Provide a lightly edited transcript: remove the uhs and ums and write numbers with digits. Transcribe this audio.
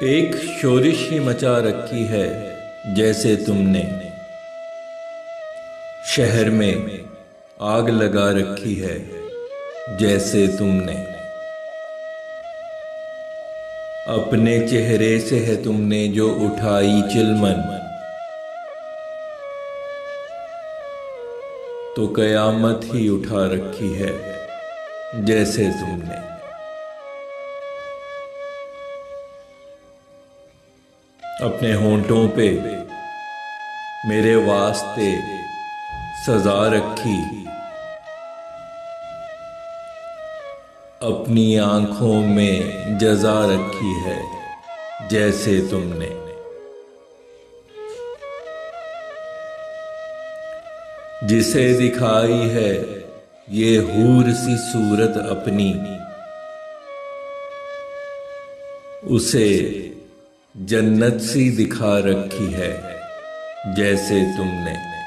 एक शोरिश ही मचा रखी है जैसे तुमने, शहर में आग लगा रखी है जैसे तुमने। अपने चेहरे से है तुमने जो उठाई चिलमन, तो कयामत ही उठा रखी है जैसे तुमने। अपने होंठों पे मेरे वास्ते सजा रखी, अपनी आंखों में जजा रखी है जैसे तुमने। जिसे दिखाई है ये हूर सी सूरत अपनी, उसे जन्नत सी दिखा रखी है जैसे तुमने।